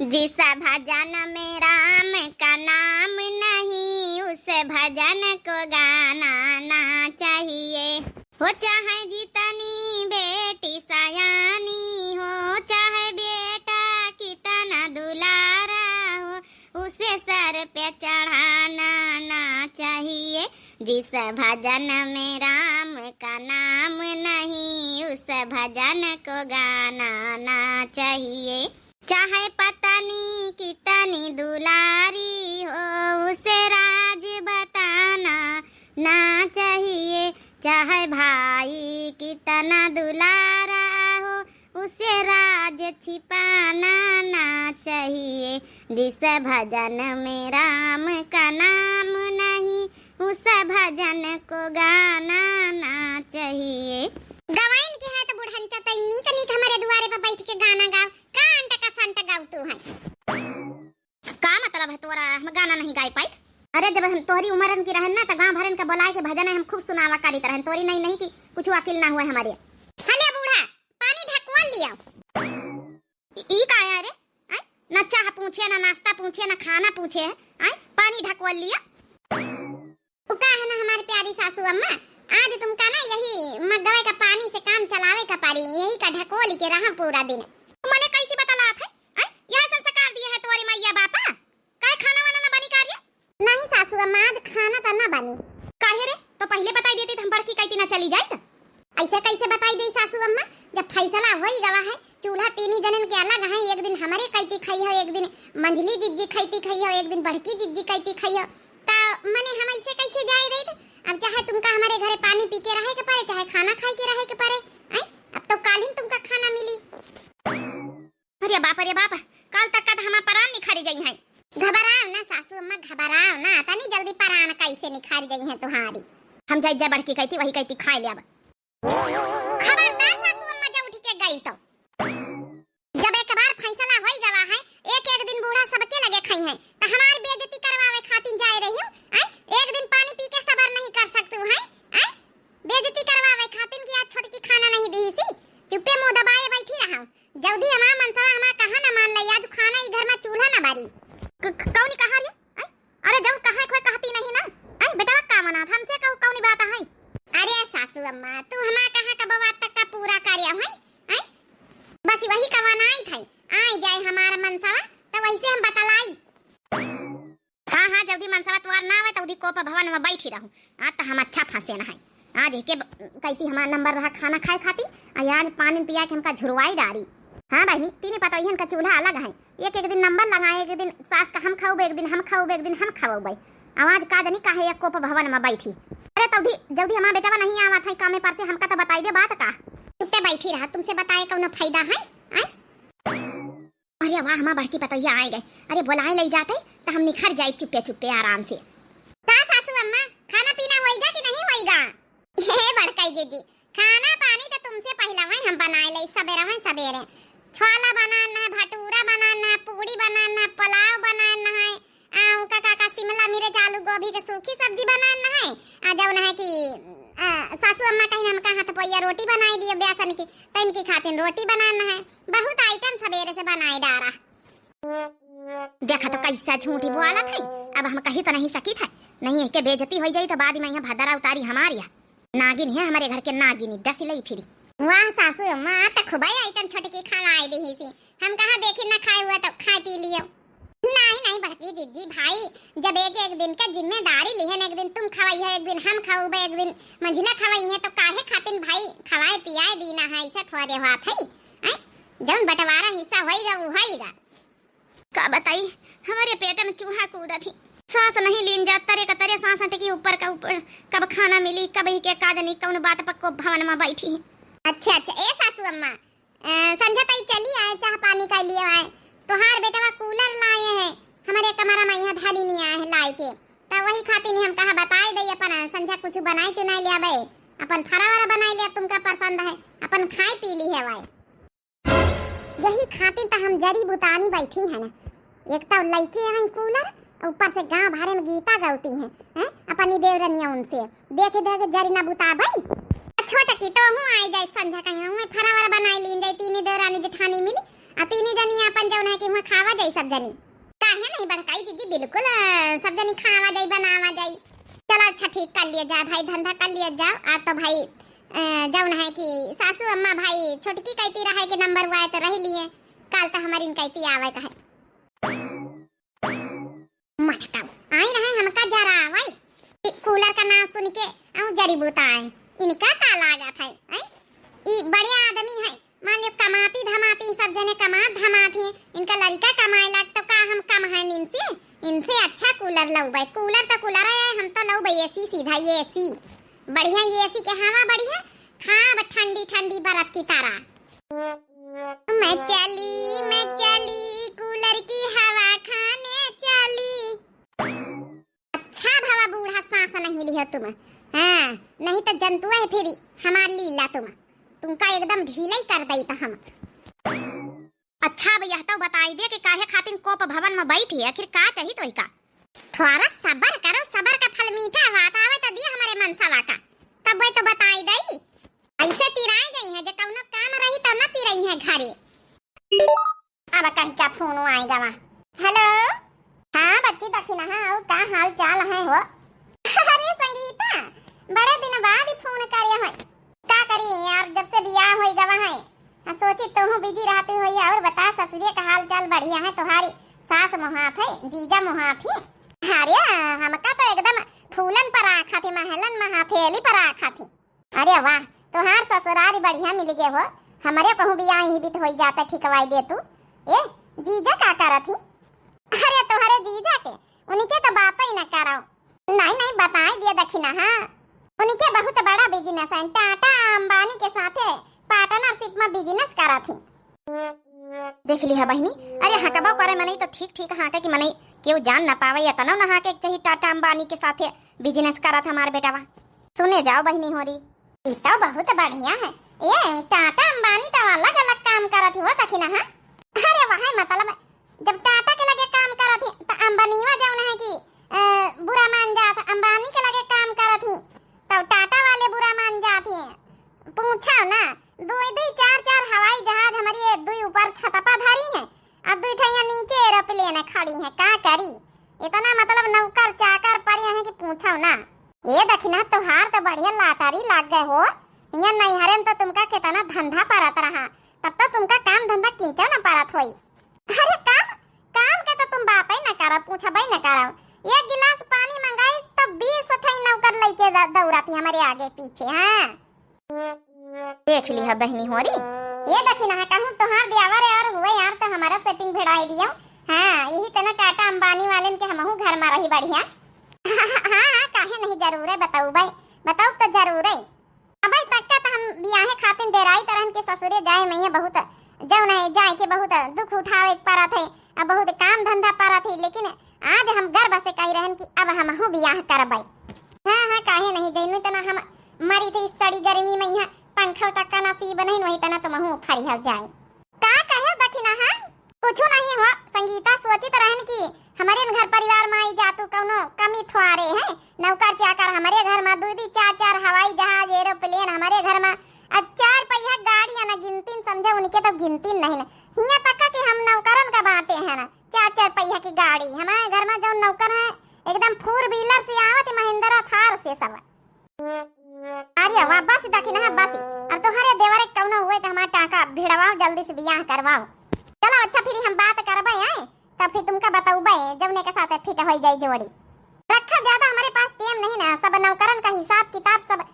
जिस भजन में राम का नाम नहीं, उस भजन को गाना ना चाहिए। हो चाहे जितनी बेटी सयानी हो, चाहे बेटा कितना दुलारा हो, उसे सर पे चढ़ाना ना चाहिए। जिस भजन में राम का नाम नहीं, उस भजन को गाना ना चाहिए। चाहे पत्नी कितनी दुलारी हो, उसे राज बताना ना चाहिए। चाहे भाई कितना दुलारा हो, उसे राज छिपाना ना चाहिए। जिस भजन में राम का नाम नहीं, उस भजन को गाना ना चाहिए। गवाइन के है तो बुढ़न चतई नीक नीक हमारे दुआरे पर बैठ के गाना गाओ। का अंटा का संता गाओ तू है? का मतलब है तोरा हम गाना नहीं गाई पाई? अरे जब हम तोहरी उम्र की रहन ना तो गांव भरन का बुलाए के भजन हम खूब सुनावा करी तरहन। तोरी नहीं नहीं कि कुछ अकिल ना हुआ हमारे। हले बूढ़ा पानी ढकवा लिया। ई का है रे? आई ना चाह पूछे ना नाश्ता पूछे ना खाना पूछे है। आई पानी ढकवा लिया। उका है ना हमारी प्यारी सासू अम्मा, आज तुमका ना यही मगवे का पानी से काम चलावे का पारी, यही का ढकोली के रहा पूरा दिन। मने कैसे बतलात है? आई यह संस्कार दिए है तोरी मैया बापा? काय खाना वाना ना बनी कार्य? नहीं सासू अम्मा, आज खाना तो ना बनी। काहे रे? तो पहले बताई देती तो हम बड़की कहती ना चली जाइत। ऐसे कैसे बताई दी सासू अम्मा? जब फैसला होई गवा है, चूल्हा तीनी जनन के अलग है। एक दिन हमारे कहती खाई हो, एक दिन मंझली जिज्जी कहती खाई हो, एक दिन बड़की जिज्जी कहती खाई हो। ता मने हम ऐसे कैसे जाए रही? अब चाहे तुमका हमारे घरे पानी पी के रहे के पड़े, चाहे खाना खाई के रहे के पड़े। अब तो कालिन तुमका खाना मिली। अरे बाप काल तक का हमारा परान निखारी गई है। घबराओ ना सासू अम्मा, घबराओ ना, तनी जल्दी परान कैसे निखारी गई है तुम्हारी। हम जाई बढ़ के कहती वही कहती खाई ले। अब खबरदार सासू अम्मा जो उठ के गई तो जब एक बार फैसला होई गवा है, एक एक दिन बूढ़ा सबके लगे खाई है तो हमारी बेइज्जती करवावे खातिर जाए रही हूं। एक दिन पानी पी के सबर नहीं कर सकती हूं। बेइज्जती करवावे खातिर की आज छोटकी खाना नहीं दी सी, चुप्पे मुंह दबाए बैठी रहा। जल्दी हमारा मनसा हमारा कहा ना मान ले, आज खाना ई घर में चूल्हा ना बारी। कौनी कहा रे? अरे जब कहे कोई कहती नहीं ना। बेटा का मना हमसे कहू कौनी बात है? अरे सासू अम्मा, तू हमारा कहा का बात तक का पूरा कार्य है। बस वही कवाना आई थी, आई जाए हमारा मनसावा तो वैसे हम बतलाई। हाँ जल्दी मनसावा तोर ना आवे तो उदी कोपा भवन में बैठी रहूं। आज तो हम अच्छा फंसे ना है। आज के कहती हमारा नंबर रहा खाना खाए खातिर, आज पानी पिया के हमका झुरवाई डारी। हाँ भाई तीन पता ही, इनका चूल्हा अलग है। एक एक दिन नंबर लगाए, एक दिन सास का हम खाऊ, एक दिन हम खाऊ, एक दिन हम खाऊ भाई। आवाज का जनी काहे एक कोपा भवन में बैठी। अरे तभी जल्दी हमारा बेटा नहीं आवा था कामे पर से, हमका तो बताई दे बात का। चुप्पे बैठी रहा, तुमसे बताए कौन फायदा है? अरे वाह हमारा बड़की पतैया आ गए। अरे बुलाए ले जाते तो हम निखर जाए चुप्पे चुप्पे आराम से। का सासू अम्मा खाना पीना होएगा कि नहीं होएगा? हे बड़काई जीजी, खाना पानी तो तुमसे पहला वही हम बनाए ले सवेरे। छोला बनाना है, भटूरा बनाना है, पूड़ी बनाना है, पुलाव बनाना है, का शिमला मिर्च आलू गोभी के सूखी सब्जी बनाना है। आ जाओ ना है कि सासू अम्मा कहीं हम कहा तो पैया रोटी बनाई दिए बेसन की, तो इनकी खातिर रोटी बनाना है। बहुत आइटम सवेरे से बनाए डारा। देखा तो कैसा झूठी बोला था। अब हम कहीं तो नहीं सकी था, नहीं है के बेइज्जती हो जाई तो बाद में यहाँ भदरा उतारी हमारी नागिन है हमारे घर के नागिनी डस लई फिरी। वाह सासू अम्मा तो खूब आइटम छोटकी खिलाई दी थी। हम कहा देखी ना खाए हुआ तो खा पी लियो। नहीं बड़की दीदी भाई, जब एक एक दिन का जिम्मेदारी लिहन, एक दिन तुम खवाई है, एक दिन हम खाऊ, एक दिन मंझिला खवाई है, तो काहे खातिर भाई खवाए पियाए दीना है। ऐसा थोड़े बात है। जब बंटवारा हिस्सा होएगा वो होएगा। का बताई हमारे पेट में चूहा कूदा थी। सांस नहीं लीन जा, तरे का तरे सांस अटकी ऊपर का ऊपर। कब खाना मिली कब ही के काजनी कौन बात पक्को भवन में बैठी है। अच्छा ए सासू अम्मा, संझा तई चली आए चाह पानी का लिए आए। तोहार बेटवा कूलर लाए हैं, हमारे कमरा में यहाँ धारी नहीं आए है लाए के, तो वही खातिर हम कहा बताए दे अपन संझा कुछ बनाए चुनाई लिया बे, अपन फरावरा बनाए लिया तुमका पसंद है, अपन खाए पी ली है भाई। यही खातिर तो हम जड़ी बुतानी बैठी है ना। एक तो लइके आई कूलर, ऊपर से गांव भरे में गीता गाती हैं अपनी देवरनिया, उनसे देखे देखे जड़ी ना बुता भाई। छोटा की तो हूँ आई जाए संझा कहीं हूँ फरावरा बनाए ली जाए, तीन देवरानी जेठानी मिली तीनी जनी अपन जौन है कि वहां खावा जाई सब जनी। काहे नहीं भड़काई दीदी, बिल्कुल सब जनी खावा जाई बनावा जाई। चलो अच्छा ठीक कर लिया जा भाई, धंधा कर लिया जा। आज तो भाई जौन है कि सासू अम्मा भाई छोटकी कहती रहे कि नंबर हुआ है तो रह लिए, कल तो हमारी कहती आवे कहे मटका आई रहे हमका जरा भाई कूलर का नाम सुन के औ जड़ी बूता आए। इनका का लागत है ई बढ़िया आदमी है, मान लो कमाती धमाती सब जने कमात धमाती, इनका लड़का कमाए लाग तो का हम कम है इनसे। इनसे अच्छा कूलर लो भाई, कूलर तो कूलर है, हम तो लो भाई एसी, सीधा ये एसी बढ़िया, ये एसी के हवा बढ़िया खा ठंडी ठंडी बर्फ की तरह। मैं चली कूलर की हवा खाने चली। अच्छा भवा बूढ़ा सांस नहीं लिया तुम, हाँ नहीं तो जंतु है फिर हमार लीला तुमका एकदम ढीला ही कर दई था हम। अच्छा भैया तो बताई दे कि काहे खातिर कोप भवन में बैठी है, आखिर का चाहिए तो का। थोड़ा सबर करो, सबर का फल मीठा बात आवे तो दिया हमारे मनसावा का, तब वही तो बताई दई। ऐसे तिराई गई है, जब कौनो काम रही तब ना तिराई है घरे। अब कहीं का फोन आएगा वहाँ। हेलो हाँ बच्ची दखिना, हाँ का हाल चाल है हो? अरे संगीता बड़े दिन बाद ही फोन करे है, क्या करी यार जब से बियाह हो गवा है। सोची तुम बिजी रहती हो और बता ससुरे का हाल चाल बढ़िया है? तुम्हारी सास मुहात है, जीजा मुहात है? अरे हमका तो एकदम फूलन पर आखा थी, महलन महाथेली पर आखा थी। अरे वाह तुहार ससुरारी बढ़िया मिल गए हो, हमारे कहूँ बियाह ही भी तो हो जाता, ठिकवाई दे तू। ए जीजा का करा थी? अरे तुम्हारे जीजा के उनके तो बात ही न करो। नहीं बताई दिया दखिना, हाँ उनके बहुत बड़ा बिजनेस है, टाटा अंबानी के साथ पार्टनरशिप में बिजनेस करा थी। देख ली है बहनी, अरे हाँ कबाव करे मने तो ठीक हाँ कि मने क्यों जान ना पावे या तना ना हाँ के चाहिए टाटा अंबानी के साथ बिजनेस करा था हमारे बेटावा। सुने जाओ बहनी हो रही तो बहुत बढ़िया है, ये टाटा अंबानी तो अलग अलग काम करा थी वो दखिना। हाँ अरे वह मतलब जब टाटा के लगे काम करा थी तो अंबानीवा जौन है कि बुरा मान जात, अंबानी के लगे काम करा थी तो टाटा वाले बुरा मान जाते। पूछा ना दो चार हवाई जहाज हमारी दुई ऊपर छतपा धारी है, अब दुई ठैया नीचे एरोप्लेन खड़ी है, का करी इतना मतलब नौकर चाकर पर है कि पूछो ना। ये दखिना तुहार तो बढ़िया लाटारी लाग गए हो, यहाँ नैहरे में तो तुमका कितना धंधा परत रहा, तब तो तुमका काम धंधा किंचा न परत होई। अरे काम के तो तुम बात ही न करो, पूछबई न करो। एक गिलास पानी मंगाई तो 20 ठई नौकर लेके दौड़ाती हमारे आगे पीछे। हाँ देख ली है बहनी हो रही, ये दखिना है कहूँ तुहार ब्यावर और हुए यार तो हमारा सेटिंग भिड़ाई दियो। हाँ यही तना टाटा अंबानी वाले के हमहू घर में रही बढ़िया। हाँ काहे नहीं, जरूर है बताऊ भाई, बताऊ तो जरूर है। अब तक तो हम बियाहे खातिर डेराई तरह के ससुरे जाए मैं बहुत जौन है जाए के बहुत दुख उठावे पड़ा थे, अब बहुत काम धंधा पड़ा थे, लेकिन आज हम गर्व से कह रहन कि अब हमहू बियाह करबै। हाँ काहे नहीं जइनु तना हम मरी थी सड़ी गर्मी में यहाँ पंखा तक का नसीब नहीं वही तना तुमहू खरिहल जाए। का कहे दखिना है कुछ नहीं हो संगीता, सोचित रहन कि हमारे घर परिवार में आई जातू कौनो कमी थोड़े हैं, नौकर चाकर हमारे घर में दो चार हवाई जहाज एरोप्लेन हमारे घर में, अब 4 पहिया गाड़ी ना गिनती समझे, उनके तो गिनती नहीं ना। हिया तक कि हम नौकरन का बांटे हैं ना 4 पहिया की गाड़ी हमारे घर में जो नौकर है एकदम 4 व्हीलर से आवत महिंद्रा थार से सब। अरे वाह बस दखिना है बस, अब तुम्हारे देवरे कौनो हुए तो हमारा टाका भिड़वाओ, जल्दी से बियाह करवाओ। चलो अच्छा फिर हम बात करबे हैं, तब फिर तुमका बताऊबे जवने के साथ फिट हो जाए जोड़ी। रखा ज्यादा हमारे पास टाइम नहीं ना, सब नौकरन का हिसाब किताब सब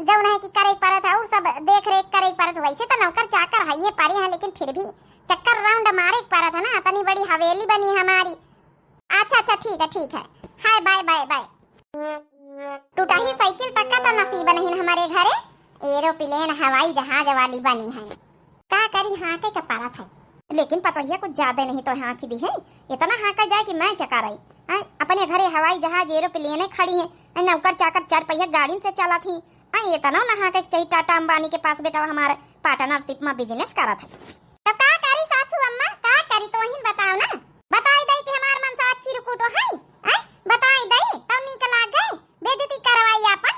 जौन है कि करे परत है और सब देख रेख करे परत। वैसे तो नौकर चाकर है ये पारी है, लेकिन फिर भी चक्कर राउंड मारे परत है ना, इतनी बड़ी हवेली बनी हमारी। अच्छा ठीक है हाय बाय। टूटा ही साइकिल तक का तो नसीब नहीं हमारे घरे, एरोप्लेन हवाई जहाज वाली बनी है। का करी हाँ के कपारा था, लेकिन पतोहिया कुछ ज्यादा नहीं तो हाँ की दी है, इतना हाँ का जाए कि मैं चका रही है। अपने घरे हवाई जहाज एरोप्लेन खड़ी है, नौकर चाकर 4 पहिया गाड़ी से चला थी। इतना ना हाँ का चाहिए टाटा अंबानी के पास बेटा हमारे पार्टनरशिप में बिजनेस करा था। तो का करी सासू अम्मा, का करी तो वही बताओ ना, बताई दई कि हमार मन से अच्छी रुकुटो है, बताई दई तब निक लाग गई, बेइज्जती करवाई अपन।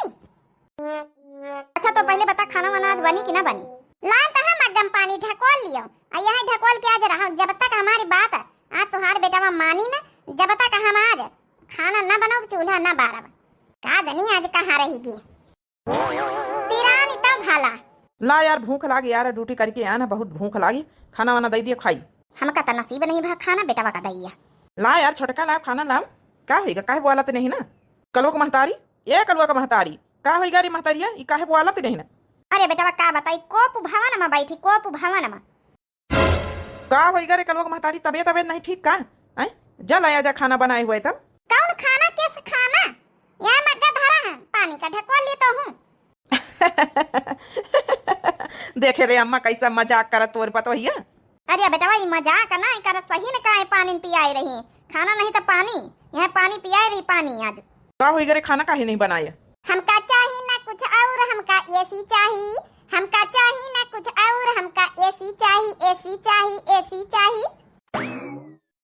अच्छा तो पहले बता खाना वाना आज बनी कि ना बनी? लान तो हम एकदम पानी ढकोल लियो, यही ढकोल के आज बेटवा मानी ना, जब तक हम आज खाना न बनाओ चूल्हा न बारब। का जनी आज कहाँ रहेगी तिरानी तब भाला। ला यार भूख लागी यार, ड्यूटी करके आया ना, बहुत भूख लागी, खाना वाना दे दिया खाई। हमका तो नसीब नहीं भा खाना, बेटवा का दैया। ला यार छोटका ला खाना लाओ, का होगा काहे बोलत नहीं ना। कलो का महतारी, ए कलुआ का महतारी, का होगा रे महतारिया, ई काहे बोलत नहीं ना। अरे बेटवा का बताई, कोप भवन में बैठी, कोप भवन में। का होगा रे कलुआ का महतारी, तबियत नहीं ठीक का? हैं जल आया जा खाना बनाए हुए तब। कौन खाना, कैसे खाना? यहाँ मग्गा धरा है, पानी का ढकवा ली तो हूँ। देखे रे अम्मा कैसा मजाक करत तोर पतो हिया। अरे बेटवा ये मजाक ना कर, सही न काहे पानी पियाई रही, खाना नहीं तो पानी, यहाँ पानी पियाई रही पानी आज। का होगा रे खाना काहे नहीं बनाया? हमका चाहिए ना कुछ और, हमका एसी चाहिए, हमका चाहिए ना कुछ और, हमका एसी चाहिए, एसी चाहिए, एसी चाहिए।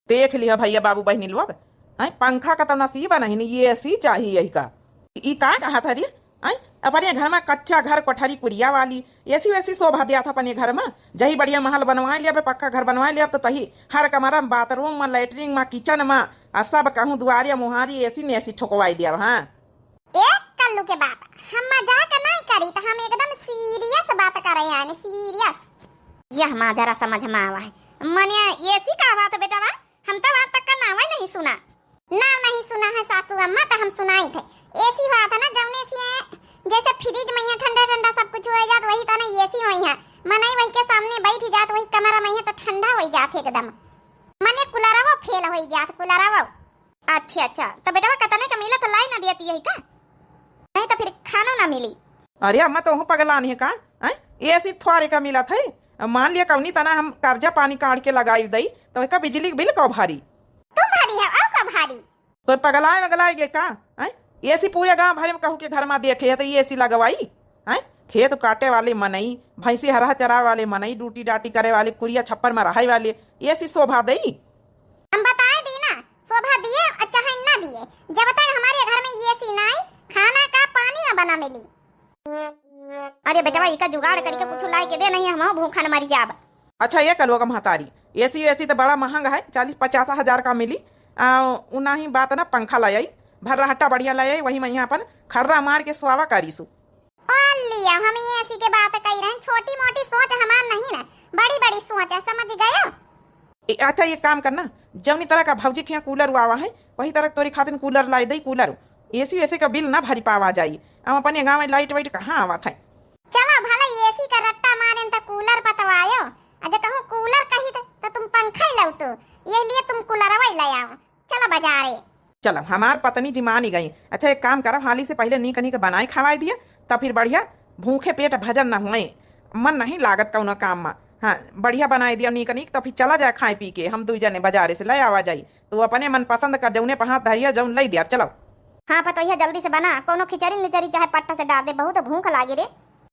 देख लिया भैया बाबू बहनी लोग, पंखा का तो नसीब नहीं, ये ऐसी चाहिए यही का। ई का कहा था रे, अपने घर में कच्चा घर कोठरी कुरिया वाली ऐसी वैसी शोभा दिया था अपने घर में, जही बढ़िया महल बनवा लिया, पक्का घर बनवा लिया तो तही हर कमरा में, बाथरूम में, लैटरिन में, किचन में, सब कहूँ दुआरिया मुहारी ऐसी ने ऐसी ठोकवाई दिया। हाँ एक कल्लू के बाप, हम मजाक नहीं करी, तो हम एकदम सीरियस बात कर रहे हैं, सीरियस। यह माँ जरा समझ में आवा है, मनिया एसी का बात बेटा, हम तो आज तक का नाम ही नहीं सुना। नाम नहीं सुना है सासू अम्मा, तो हम सुनाई थे। एसी हुआ था ना जमने से, जैसे फ्रिज में यहाँ ठंडा ठंडा सब कुछ हो जात, वही था ना एसी वही है, मनई वही के सामने बैठ जात, वही कमरा में तो ठंडा हो जात एकदम, मने कुलरवा फेल हो जात, कुलरवा। अच्छा अच्छा, तो बेटा कतने का मिला तो लाई ना देती यही का, नहीं तो फिर खाना ना मिली। अरे अम्मा तो हूँ पगलानी है का, एसी थोड़े का मिला था, मान लिया कौनी तना हम कर्जा पानी काट के लगाई दई तो का बिजली बिल कौ भारी? तुम भारी है और का भारी? तो पगलाए वगलाए गे का? एसी पूरे गांव भरे में कहूँ के घर में देखे है तो ये एसी लगवाई है। खेत काटे वाले मनई, भैंसी हरा चरा वाले मनई, ड्यूटी डाटी करे वाले, कुरिया छप्पर में रहाई वाले, एसी शोभा दई। हम बताए दी ना, शोभा दिए अच्छा है ना दिए, जब तक हमारे घर में एसी ना आई, खाना का पानी ना बना मिली। अरे बेटा इका जुगाड़ करके कुछ लाई के दे, नहीं हम भूखा न मरी जाब। अच्छा ये कलवा का महतारी, एसी वैसी तो बड़ा महंगा है, 40-50 हजार का मिली। उना ही बात ना, पंखा लाई भर हट्टा बढ़िया लाई, वही मैं यहाँ अपन खर्रा मार के स्वावा करीसु। लिया हम एसी के बात कही रहे, छोटी मोटी सोच हमार नहीं ना, बड़ी बड़ी सोच है, समझ गया? अच्छा ये काम करना, जवनी तरह का भौजी के यहाँ कूलर हुआ है वही तरह तोरी खातिर कूलर लाई दई, कूलर एसी वैसे का बिल ना भरी पावा जाई। हम अपने गाँव में लाइट वाइट कहाँ आवा था। चलो भला एसी का रट्टा मारे तो कूलर पतवायो, अजय कहूँ कूलर कही तो तुम पंखा ही लाओ, तो ये लिए तुम कूलर वही ले आओ। चलो बाजारे चलो, हमार पत्नी जी मान ही गई। अच्छा एक काम करो, हाली से पहले नी कनी के बनाए खवाई दिया, तब फिर बढ़िया भूखे पेट भजन न हुए, मन नहीं लागत कौन काम में। हाँ बढ़िया बनाई दिया नी कनी, तो फिर चला जाए खाए पी के, हम 2 जने बाजारे से ले आवा जाई, तो अपने मन पसंद का जौने पर हाथ धरिया जौन ले दिया। चलो हाँ पता है, जल्दी से बना, कोनो खिचड़ी मिचड़ी चाहे पट्टा से डाल दे, बहुत भूख लागी रे।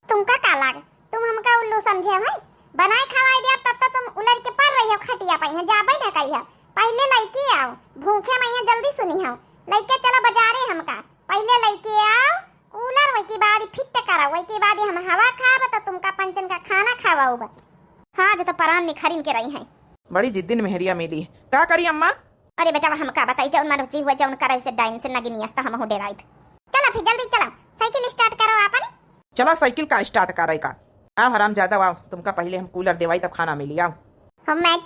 तुमका का लागे, तुम हमका उल्लू समझे भाई, बनाए खवाई दिया तब तक तुम उलट के पड़ रही हो खटिया पाई है, जाबे ना कही है, पहले लइके आओ, भूखे मैं जल्दी सुनी हो, लइके चलो बाजारे, हमका पहले लइके आओ, कूलर वही के बाद फिट करा, वही के बाद हम हवा खाब तो तुमका पंचन का खाना खावाऊबा। हाँ जो तो परान निखरिन के रही है, बड़ी जिद्दिन मेहरिया मिली, का करी अम्मा? अरे बेटा हम का बताई, जौन मन रुचि हुआ जौन करे से डाइन से नगिनी अस्ता हम हो डेराई। चलो फिर जल्दी चलो, साइकिल स्टार्ट करो आपन। चला साइकिल का स्टार्ट करे का, आओ हराम ज्यादा आओ, तुमका पहले हम कूलर देवाई तब खाना मिली। आओ मैं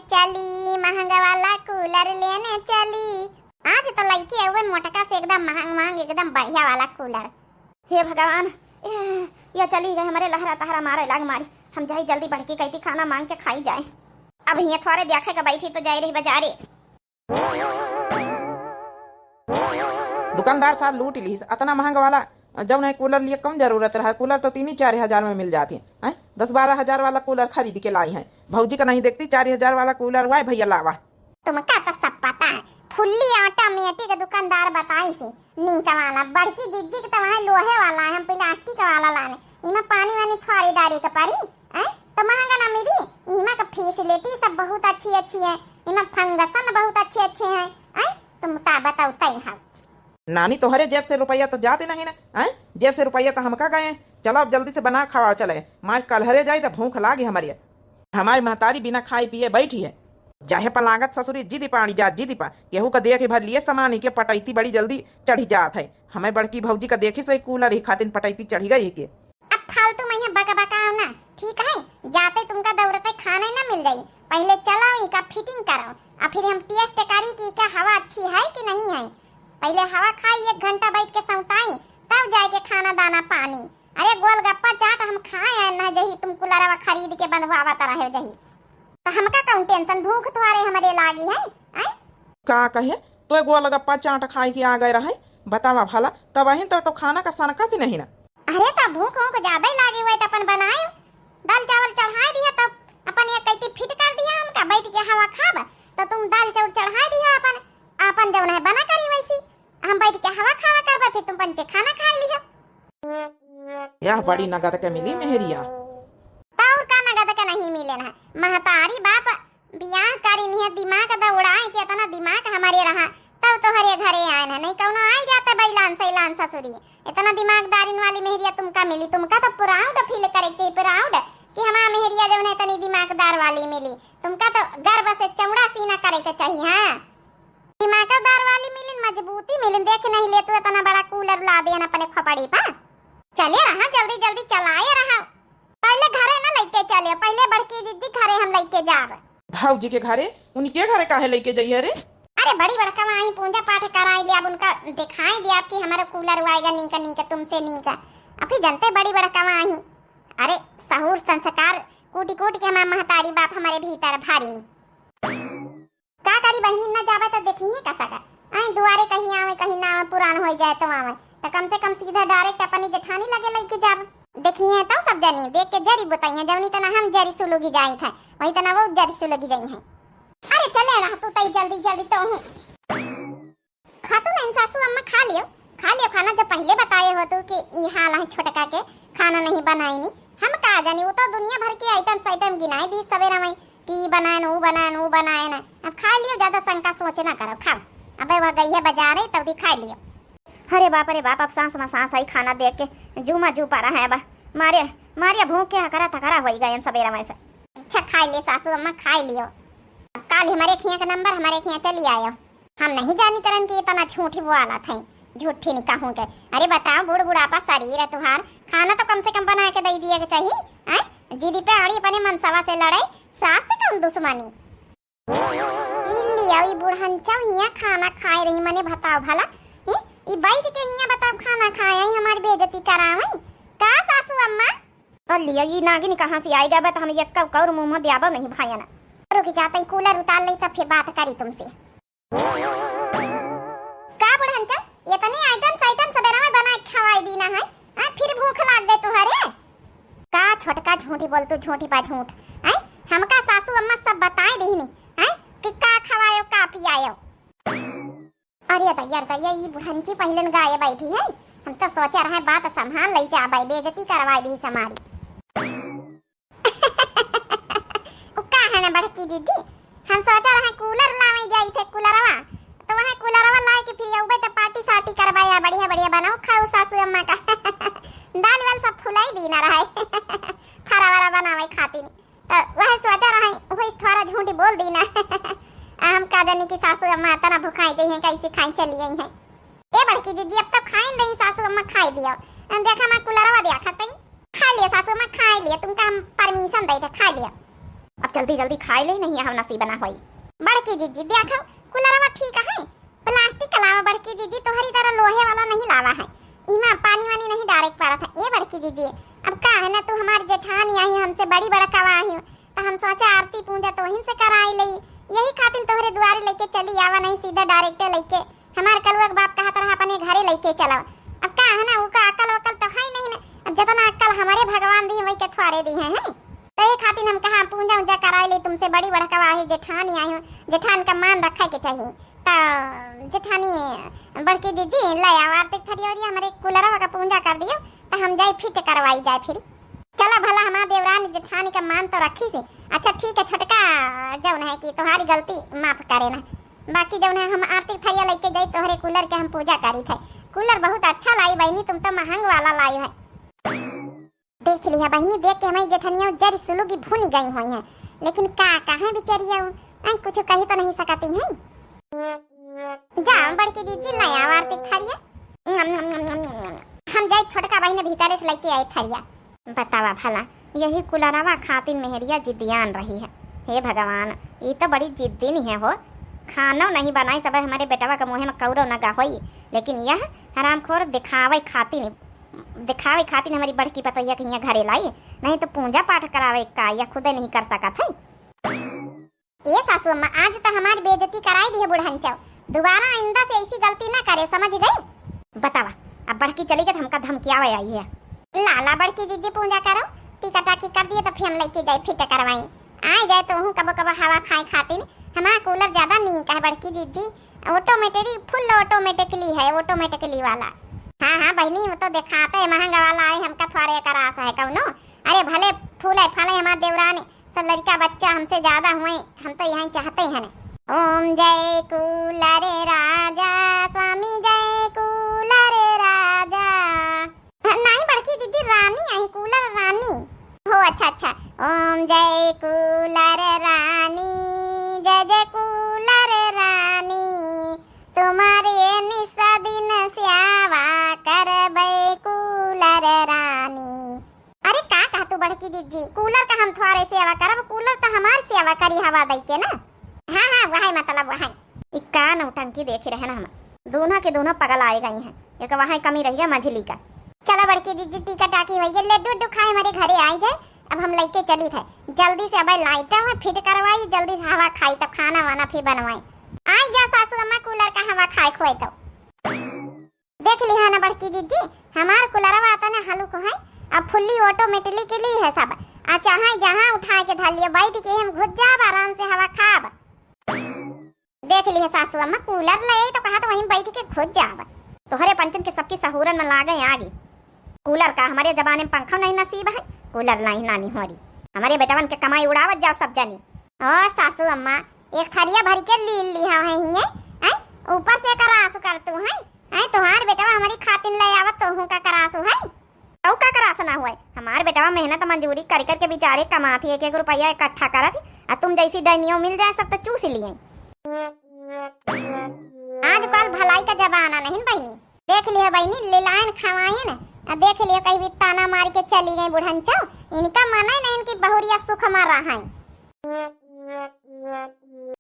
चली महंगा वाला कूलर लेने चली, आज तो लइके अवन मोटका से एकदम महंग एकदम बढ़िया वाला कूलर। हे भगवान, ये चली गए हमारे लहरा तहरा मारे लाग मारी, हम जाई जल्दी बढ़ के कहती खाना मांग के खाई जाए। अब ये थोड़े देखे का बैठी तो जाई रही बाजारे। दुकानदार साहब लूट ली, इतना महंगा वाला जब है कूलर लिए कम जरूरत रहा, कूलर तो 3-4 हजार में मिल जाती है, 10-12 हजार वाला कूलर खरीद के लाई है। भौजी का नहीं देखती 4 हजार वाला कूलर, वाई भैया लावा। तुमका तो सब पता है, फुल्ली ऑटोमेटिक दुकानदार बताई से नी का वाला, बड़की जिज्जी तो वहाँ लोहे वाला है, हम प्लास्टिक वाला लाने, इमा पानी वानी थोड़ी डारी का पारी तो महंगा ना मिली। इमा का फैसिलिटी सब बहुत अच्छी है, इमा फंगसन बहुत अच्छे हैं, तुम का बताओ तई हम नानी तोहरे जेब से रुपया तो जाते नहीं ना, जेब से रुपया तो हम का गए। चलो अब जल्दी से बना खावा चले, माँ कलहरे जाए तो भूख लागे हमारी महतारी बिना खाए पिए बैठी है। चाहे पलागत ससुरी जिदी पानी जा जिदी पा केहू का देख भर लिए सामान के पटैती बड़ी जल्दी चढ़ी जात है। हमें बड़की भौजी का देखी सो कूलर ही खातिर पटैती चढ़ी गई के। अब फालतू में यहाँ बका बकाओ ना, ठीक है? जाते तुमका दौड़ते खाने ना मिल जाई, पहले चलाओ का फिटिंग कराओ और फिर हम टेस्ट करी कि का हवा अच्छी है कि नहीं है। पहले हवा खाई 1 घंटा बैठ के सौताई तब जाके खाना दाना पानी। अरे गोलगप्पा चाट हम खाए ना जही तुम कुलरवा खरीद के बनवावत रहे जही, तो हमका कौन टेंशन, भूख तुम्हारे हमारे लागी है आई? का कहे तो गोलगप्पा चाट खाई के आ गए रहे बतावा भला, तब अहिन तो खाना का सनका की नहीं ना। अरे तो भूख को ज्यादा ही लागे हुए तो अपन बनाए दाल चावल चढ़ाई दिया तो अपन एक कैती फिट कर दिया हमका बैठ के हवा खाब, तो तुम दाल चावल चढ़ाई दिया अपन अपन जौन है बना करी वैसी हम बैठ के हवा खावा करबा, फिर तुम पंचे खाना खा लिया। यह बड़ी नगद के मिली मेहरिया, और का नगद का नहीं मिले ना महतारी बाप बियाह करी नहीं दिमाग दा उड़ाए के इतना दिमाग हमारे रहा तब तो हरे घरे आए ना, नहीं कौनो आई जाता बैलान सैलान ससुरी। इतना दिमागदारिन वाली मेहरिया तुमका मिली, तुमका तो प्राउड फील करे चाहिए, प्राउड कि हमारा मेहरिया जो है इतनी दिमागदार वाली मिली। तुमका तो गर्व से चौड़ा सीना करे के चाहिए। हाँ दिमागदार वाली मिली, मजबूती मिली, देख नहीं ले तू इतना बड़ा कूलर ला दिया अपने खपड़ी पर। चले रहा जल्दी जल्दी चलाए रहा, पहले घरे ना लेके चले, पहले बड़की जीजी घरे हम लेके जाब। भाऊजी के घरे उनके घरे काहे लेके जाइए रे? अरे बड़ी बड़का वहीं पूजा पाठ कराई लिया, अब उनका दिखाई दिया कि हमारा कूलर आएगा नीका नीका तुमसे नीका। अब फिर जनते बड़ी बड़का वहीं, अरे सहूर संस्कार कूटी कूट के हमारा महतारी बाप हमारे भीतर भारी नहीं का करी बहनी न जावे तो देखिए कैसा कर आई दुआरे कहीं आवे कहीं ना आवे, पुरान हो जाए तो आवे तो कम से कम सीधा डायरेक्ट अपनी जेठानी लगे लेके जाब। देखिए तो सब जनी देख के जरी बताइए, जवनी तना हम जरी सुलुगी जाई था वही तना वो जरी सुलुगी जाई है। अरे चले रहा तू तई जल्दी जल्दी तो हूं खातू नहीं सासू अम्मा खा लियो खाना, जब पहले बताए हो तो कि ई हाल है छोटका के खाना नहीं बनाई नहीं हम का जानी, वो तो दुनिया भर के आइटम गिनाई दी सवेरा में कि बनाए वो बनाए ना। अब खा लियो, ज्यादा शंका सोच ना करो, खाओ। अबे वह गई है बाजार तब दिखा लियो। अरे बाप अब सांस में सांस आई खाना देख के जूमा जू पा रहा है, अब मारिया भूख के हकरा थकरा हो गए सवेरा में से। अच्छा खा लिए सासू अम्मा खा लियो, काल हमारे खिया का नंबर हमारे खिया चली आयो, हम नहीं जानी तरन की इतना झूठी वो आला था झूठी निकाहू के। अरे बताओ बूढ़ बुढ़ापा शरीर है तुहार, खाना तो कम से कम बना के दे दिया के चाहिए। जीदी पे अड़ी अपने मनसवा से लड़ाई सास से कम दुश्मनी लिया बुढ़ांचा हिया खाना खाए रही मने बताओ भला ई बैठ के हिया बताओ खाना खाए हमारी बेइज्जती करावे का सासू अम्मा। और लिया ये नागिन कहां से आएगा बता, हम यक्का कौर मुंह में दियाबा नहीं भाईया ना रुक जाते कूलर उतार ले तब फिर बात करी तुमसे। का बुढ़ांचा इतने आइटम सवेरा में बना के खवाई दीना है, फिर भूख लाग गई तुम्हारे का छोटका झूठी बोल तू झूठी बा झूठ है। हमका सासू अम्मा सब बताए दी नहीं है कि का खवायो का पियायो। अरे दैया ये बुढ़ंची पहले गाये बैठी है, हम तो सोचा रहे बात संभाल ले जा भाई बेइज्जती करवाई दी हमारी। का है ना बड़की दीदी हम सोचा रहे कूलर लावे जाई थे कूलरवा, तो वहां कूलरवा लाए के फिर आउबे तो पार्टी साटी करवाया बढ़िया बढ़िया बनाओ खाओ सासू अम्मा का। दाल वाल सब फुलाई दी ना रहे फरा वाला बनावे खाती नहीं, तो वह सोचा रहे वही थोड़ा झूठी बोल दी ना। हम का जानी की सासू अम्मा तना भुखाई गई है कैसे खाई चली गई है। ए बड़की दीदी अब तक खाई नहीं सासू अम्मा खाई दिया, देखा मैं कूलरवा दिया खाते खा लिया सासू अम्मा खा लिया, तुमका हम परमिशन दे थे खा लिया। अब जल्दी जल्दी खाई ले नहीं हम नसीब ना होई। बड़की दीदी देखो कूलरवा ठीक है, प्लास्टिक अलावा बड़की दीदी तुम्हारी तरह लोहे वाला नहीं लावा है, इमा पानी वानी नहीं डायरेक्ट पा रहा था। ए बड़की दीदी अब का है ना तू हमारी जेठानी आई हमसे बड़ी बड़ा कवा आई तो हम सोचा आरती पूजा तो वहीं से कराई ले, यही खातिर तोहरे द्वारे लेके चली आवा नहीं सीधा डायरेक्ट लेके हमारे कलुआ बाप कहा तरह अपने घरे लेके चला। अब का है ना वो का अकल वकल तो है नहीं ना, अब जितना अकल हमारे भगवान दी वही के थोड़े दी है तो ये खातिर हम कहा पूजा उजा कराई ले तुमसे बड़ी बड़ा कवा है जेठानी आई हूँ, जेठान का मान रखा के चाहिए। तो जेठानी बड़की दीदी ले आओ आरती खड़ी हमारे कूलरवा का पूजा कर दियो तो हम जाए फिट करवाई जाए फिर चला भला हमारा देवरानी जेठानी का मान तो रखी से। अच्छा ठीक है छोटका जौन है कि तुम्हारी गलती माफ करे ना, बाकी जौन है हम आरती थैया लेके जाई तोहरे कूलर के हम पूजा करी थे। कूलर बहुत अच्छा लाई बहनी, तुम तो महंग वाला लाई है। देख लिया बहनी देख के हमारी जेठनिया जरी सुलूगी भूनी गई हुई है, लेकिन का कहे बेचारिया आई कुछ कही तो नहीं सकती हैं। जा बड़की दीदी लाया वार्ते थरिया। हम जाए छोटका भाई ने भीतर से लेके आए थरिया। बतावा भला यही कुलरवा खातिन मेहरिया जिद्दियान रही है। हे भगवान ये तो बड़ी जिद्दी नहीं है हो। खाना नहीं बनाई सब हमारे बेटवा का मुँह में कौरो न होई, लेकिन यह हरामखोर दिखावे खातिन हमारी बड़की पतैया के यहाँ घरे लाई, नहीं तो पूजा पाठ करावे का या खुद नहीं कर सकत है। ये सासू अम्मा आज तो हमारी बेइज्जती कराई दी है बुढ़ांचव, दोबारा आइंदा से ऐसी गलती ना करे, समझ गए? बतावा अब बड़की चली गई हमका धमकियावे आई है। लाला बड़की जीजी पूजा करो, टीका टाकी कर दिए तो फिर हम लेके जाए फिट करवाई। आ जाए तो हूँ कबो कबो हवा खाए खातिर। हमारा कूलर ज्यादा नहीं का है बड़की जीजी, ऑटोमेटिकली फुल ऑटोमेटिकली है, ऑटोमेटिकली वाला। हाँ हाँ बहनी वो तो दिखाते है महंगा वाला है, हमका थोड़े का रास है कौनो। अरे भले फूले फले हमारे देवरानी सब लड़का बच्चा हमसे ज्यादा हुए, हम तो यहाँ चाहते हैं। ओम जय कूलर राजा स्वामी जय कूलर राजा। नहीं बड़की दीदी रानी आई, कूलर रानी हो। अच्छा ओम जय कूलर रानी जय जय कूलर रानी, तुम्हारे निशा दिन स्यावा करबै कूलर रानी। अरे का कहा तू बड़की दीदी, कूलर का हम थोड़े सेवा करब, कूलर तो हमार सेवा करी हवा दई के ना। हाँ वही मतलब वही इक्का नौटंकी देखे रहे ना, हम दोनों के दोनों पगल आए गई हैं। एक वहाँ कमी रही है मझली का। चलो बड़की दीदी टीका टाकी हुई है, लड्डू खाए हमारे घरे आई जाए। अब हम लेके चली थे जल्दी से, अब लाइट फिट करवाई जल्दी से, हवा खाई तो खाना वाना फिर बनवाई। आई जा सासू अम्मा कूलर का हवा खाए खोए तो देख लिया ना बड़की दीदी, हमार कूलरवा आता ना हलू को है, अब फुल्ली ऑटोमेटिकली के लिए है सब। चाहे जहाँ उठा के धर लिया बैठ के हम घुस जाब आराम से हवा खाब। देख लिया सासू अम्मा कूलर ले तो कहा तो वहीं बैठ के घुस जाब। तोहरे पंचम के सबकी सहूरन में लागे आगे। कूलर का हमारे जमाने में पंखा नहीं नसीब है, कूलर नहीं नानी हमारी। हमारे बेटवन के कमाई उड़ावत जाओ सब जनी। ओ सासू अम्मा एक थरिया भर के ली लिया है हिये, ऊपर से करासु कर तू है, तुम्हार बेटवा हमारी खातिन ले आवत तो हूं का करासु है। औ का करासु ना हुए, हमार बेटवा मेहनत मजदूरी कर कर के बेचारे कमाती 1-1 रुपया इकट्ठा करत, और तुम जैसी डैनियों मिल जाए सब तो चूस लिए। आजकल भलाई का जमाना नहीं बहनी। देख लिया बहनी लीलायन खवाई ना, देख लिया कहीं भी ताना मार के चली गई बुढ़ंचो, इनका मन है नहीं इनकी बहुरिया सुख मार रहा है।